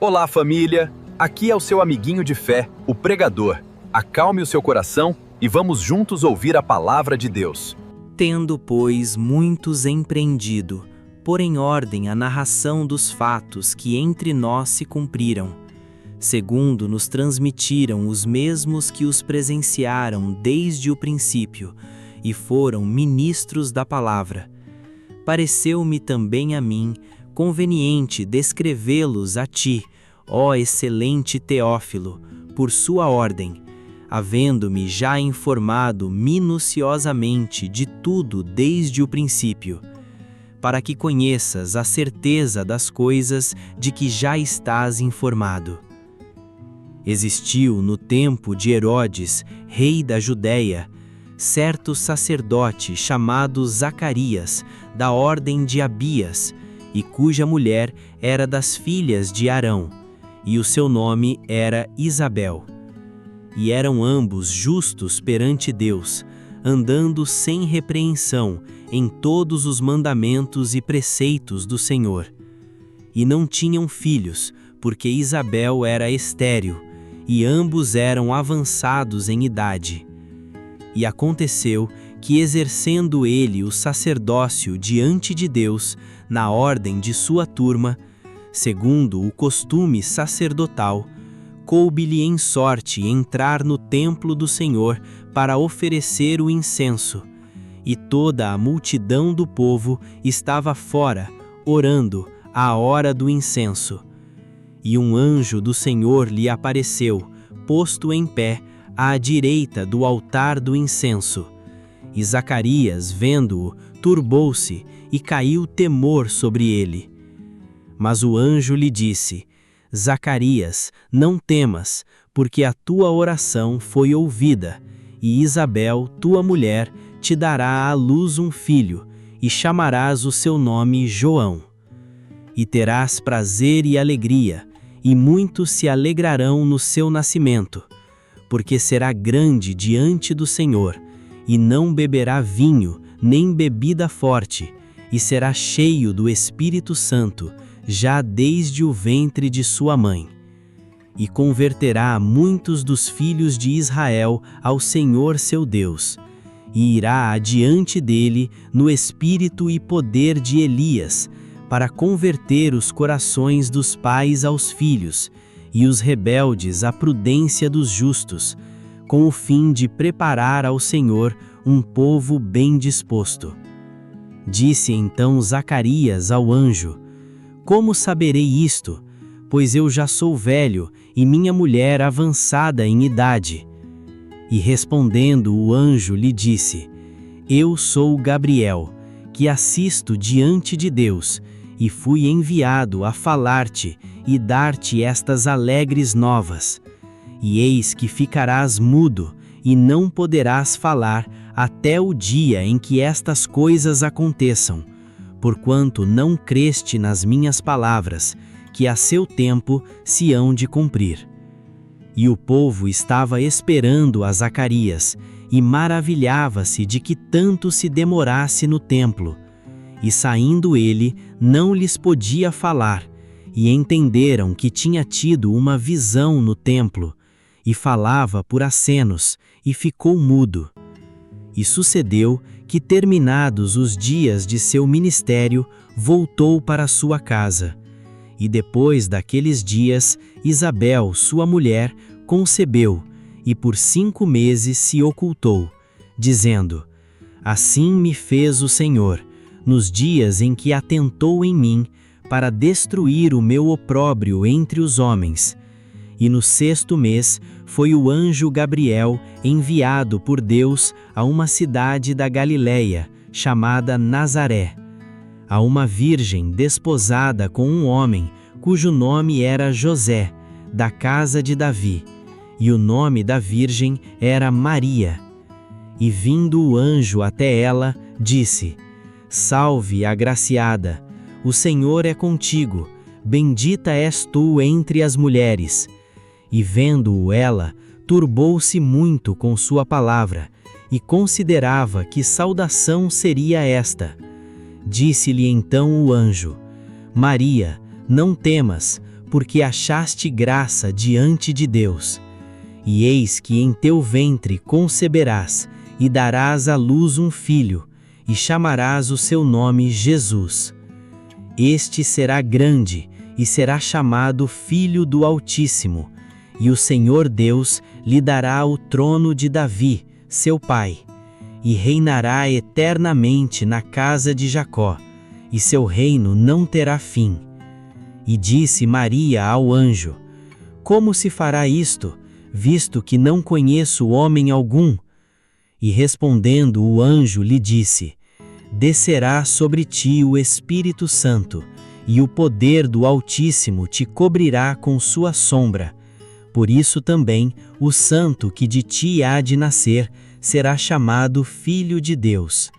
Olá, família! Aqui é o seu amiguinho de fé, o pregador. Acalme o seu coração e vamos juntos ouvir a palavra de Deus. Tendo, pois, muitos empreendido, pôr em ordem a narração dos fatos que entre nós se cumpriram, segundo nos transmitiram os mesmos que os presenciaram desde o princípio e foram ministros da palavra. Pareceu-me também a mim conveniente descrevê-los a ti, ó excelente Teófilo, por sua ordem, havendo-me já informado minuciosamente de tudo desde o princípio, para que conheças a certeza das coisas de que já estás informado. Existiu no tempo de Herodes, rei da Judéia, certo sacerdote chamado Zacarias, da ordem de Abias, e cuja mulher era das filhas de Arão, e o seu nome era Isabel. E eram ambos justos perante Deus, andando sem repreensão em todos os mandamentos e preceitos do Senhor. E não tinham filhos, porque Isabel era estéril, e ambos eram avançados em idade. E aconteceu que, exercendo ele o sacerdócio diante de Deus, na ordem de sua turma, segundo o costume sacerdotal, coube-lhe em sorte entrar no templo do Senhor para oferecer o incenso, e toda a multidão do povo estava fora, orando, à hora do incenso. E um anjo do Senhor lhe apareceu, posto em pé, à direita do altar do incenso. E Zacarias, vendo-o, turbou-se, e caiu temor sobre ele. Mas o anjo lhe disse: Zacarias, não temas, porque a tua oração foi ouvida, e Isabel, tua mulher, te dará à luz um filho, e chamarás o seu nome João. E terás prazer e alegria, e muitos se alegrarão no seu nascimento, porque será grande diante do Senhor, e não beberá vinho, nem bebida forte, e será cheio do Espírito Santo, já desde o ventre de sua mãe. E converterá muitos dos filhos de Israel ao Senhor seu Deus, e irá adiante dele no espírito e poder de Elias, para converter os corações dos pais aos filhos, e os rebeldes à prudência dos justos, com o fim de preparar ao Senhor um povo bem disposto. Disse então Zacarias ao anjo: Como saberei isto? Pois eu já sou velho, e minha mulher avançada em idade. E respondendo o anjo lhe disse: Eu sou Gabriel, que assisto diante de Deus, e fui enviado a falar-te e dar-te estas alegres novas. E eis que ficarás mudo, e não poderás falar até o dia em que estas coisas aconteçam, porquanto não creste nas minhas palavras, que a seu tempo se hão de cumprir. E o povo estava esperando a Zacarias, e maravilhava-se de que tanto se demorasse no templo. E saindo ele, não lhes podia falar, e entenderam que tinha tido uma visão no templo, e falava por acenos, e ficou mudo. E sucedeu que, terminados os dias de seu ministério, voltou para sua casa. E depois daqueles dias, Isabel, sua mulher, concebeu, e por 5 meses se ocultou, dizendo: Assim me fez o Senhor, nos dias em que atentou em mim, para destruir o meu opróbrio entre os homens. E no 6º mês foi o anjo Gabriel enviado por Deus a uma cidade da Galileia, chamada Nazaré, a uma virgem desposada com um homem, cujo nome era José, da casa de Davi, e o nome da virgem era Maria. E vindo o anjo até ela, disse: Salve, agraciada, o Senhor é contigo, bendita és tu entre as mulheres. E vendo-o ela, turbou-se muito com sua palavra, e considerava que saudação seria esta. Disse-lhe então o anjo: Maria, não temas, porque achaste graça diante de Deus. E eis que em teu ventre conceberás, e darás à luz um filho, e chamarás o seu nome Jesus. Este será grande, e será chamado Filho do Altíssimo, e o Senhor Deus lhe dará o trono de Davi, seu pai, e reinará eternamente na casa de Jacó, e seu reino não terá fim. E disse Maria ao anjo: Como se fará isto, visto que não conheço homem algum? E respondendo o anjo lhe disse: Descerá sobre ti o Espírito Santo, e o poder do Altíssimo te cobrirá com sua sombra. Por isso também o santo que de ti há de nascer será chamado Filho de Deus.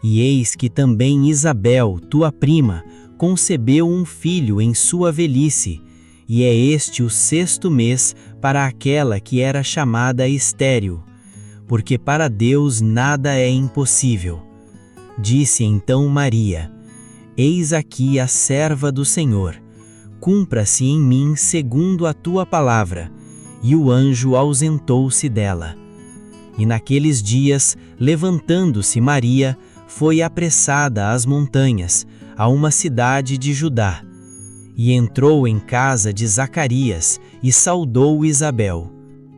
E eis que também Isabel, tua prima, concebeu um filho em sua velhice, e é este o 6º mês para aquela que era chamada estéril, porque para Deus nada é impossível. Disse então Maria: Eis aqui a serva do Senhor, cumpra-se em mim segundo a tua palavra. E o anjo ausentou-se dela. E naqueles dias, levantando-se Maria, foi apressada às montanhas, a uma cidade de Judá. E entrou em casa de Zacarias, e saudou Isabel.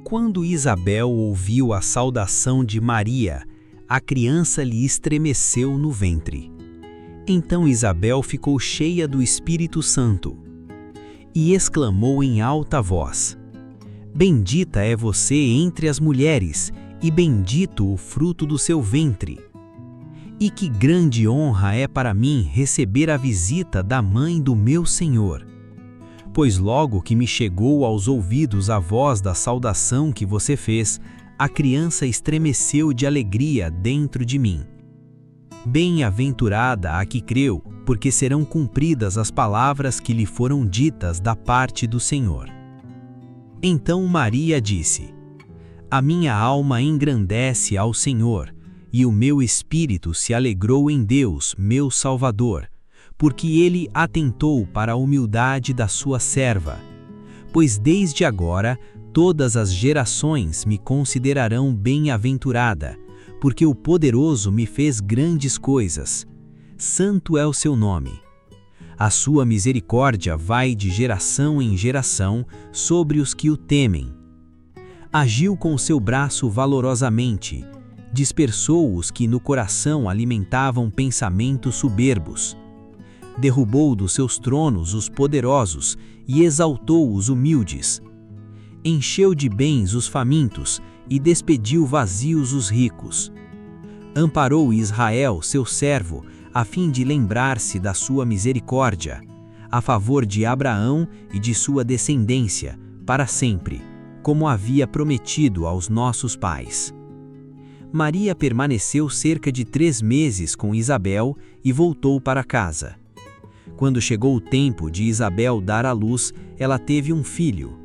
Quando Isabel ouviu a saudação de Maria, a criança lhe estremeceu no ventre. Então Isabel ficou cheia do Espírito Santo e exclamou em alta voz: Bendita é você entre as mulheres, e bendito o fruto do seu ventre. E que grande honra é para mim receber a visita da mãe do meu Senhor. Pois logo que me chegou aos ouvidos a voz da saudação que você fez, a criança estremeceu de alegria dentro de mim. Bem-aventurada a que creu, porque serão cumpridas as palavras que lhe foram ditas da parte do Senhor. Então Maria disse: A minha alma engrandece ao Senhor, e o meu espírito se alegrou em Deus, meu Salvador, porque ele atentou para a humildade da sua serva. Pois desde agora todas as gerações me considerarão bem-aventurada, porque o Poderoso me fez grandes coisas. Santo é o seu nome. A sua misericórdia vai de geração em geração sobre os que o temem. Agiu com seu braço valorosamente, dispersou os que no coração alimentavam pensamentos soberbos. Derrubou dos seus tronos os poderosos e exaltou os humildes. Encheu de bens os famintos e despediu vazios os ricos. Amparou Israel, seu servo, a fim de lembrar-se da sua misericórdia, a favor de Abraão e de sua descendência, para sempre, como havia prometido aos nossos pais. Maria permaneceu cerca de 3 meses com Isabel e voltou para casa. Quando chegou o tempo de Isabel dar à luz, ela teve um filho.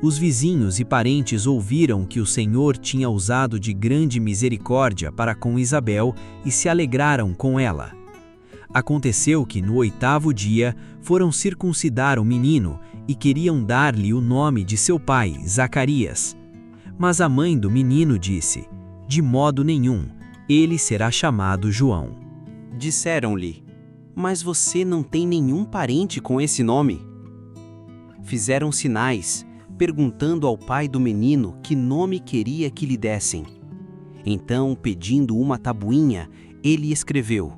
Os vizinhos e parentes ouviram que o Senhor tinha usado de grande misericórdia para com Isabel e se alegraram com ela. Aconteceu que no 8º dia foram circuncidar o menino e queriam dar-lhe o nome de seu pai, Zacarias. Mas a mãe do menino disse: De modo nenhum, ele será chamado João. Disseram-lhe: Mas você não tem nenhum parente com esse nome. Fizeram sinais, perguntando ao pai do menino que nome queria que lhe dessem. Então, pedindo uma tabuinha, ele escreveu: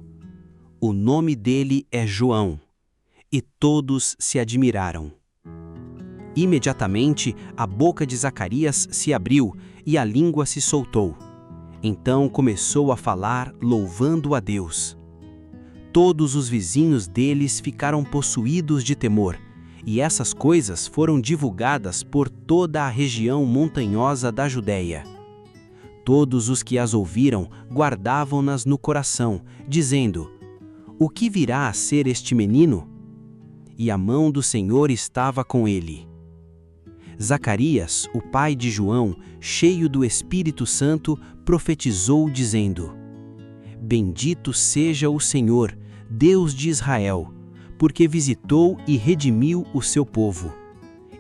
O nome dele é João. E todos se admiraram. Imediatamente, a boca de Zacarias se abriu e a língua se soltou. Então começou a falar, louvando a Deus. Todos os vizinhos deles ficaram possuídos de temor, e essas coisas foram divulgadas por toda a região montanhosa da Judéia. Todos os que as ouviram guardavam-nas no coração, dizendo: O que virá a ser este menino? E a mão do Senhor estava com ele. Zacarias, o pai de João, cheio do Espírito Santo, profetizou dizendo: Bendito seja o Senhor, Deus de Israel, porque visitou e redimiu o seu povo,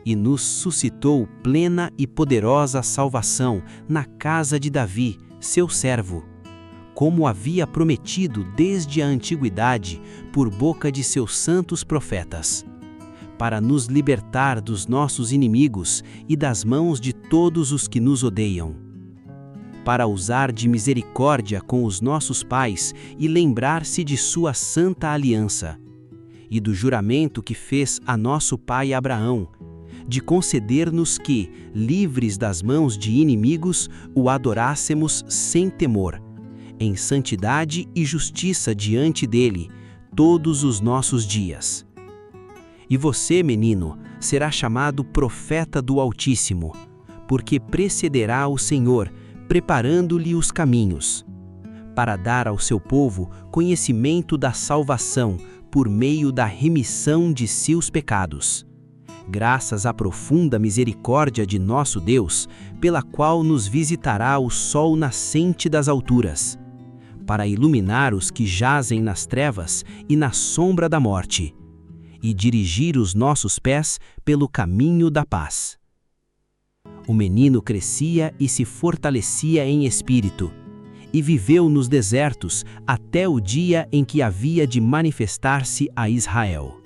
e nos suscitou plena e poderosa salvação na casa de Davi, seu servo, como havia prometido desde a antiguidade por boca de seus santos profetas, para nos libertar dos nossos inimigos e das mãos de todos os que nos odeiam, para usar de misericórdia com os nossos pais e lembrar-se de sua santa aliança, e do juramento que fez a nosso pai Abraão, de conceder-nos que, livres das mãos de inimigos, o adorássemos sem temor, em santidade e justiça diante dele, todos os nossos dias. E você, menino, será chamado profeta do Altíssimo, porque precederá o Senhor, preparando-lhe os caminhos, para dar ao seu povo conhecimento da salvação por meio da remissão de seus pecados, graças à profunda misericórdia de nosso Deus, pela qual nos visitará o sol nascente das alturas, para iluminar os que jazem nas trevas e na sombra da morte, e dirigir os nossos pés pelo caminho da paz. O menino crescia e se fortalecia em espírito, e viveu nos desertos até o dia em que havia de manifestar-se a Israel.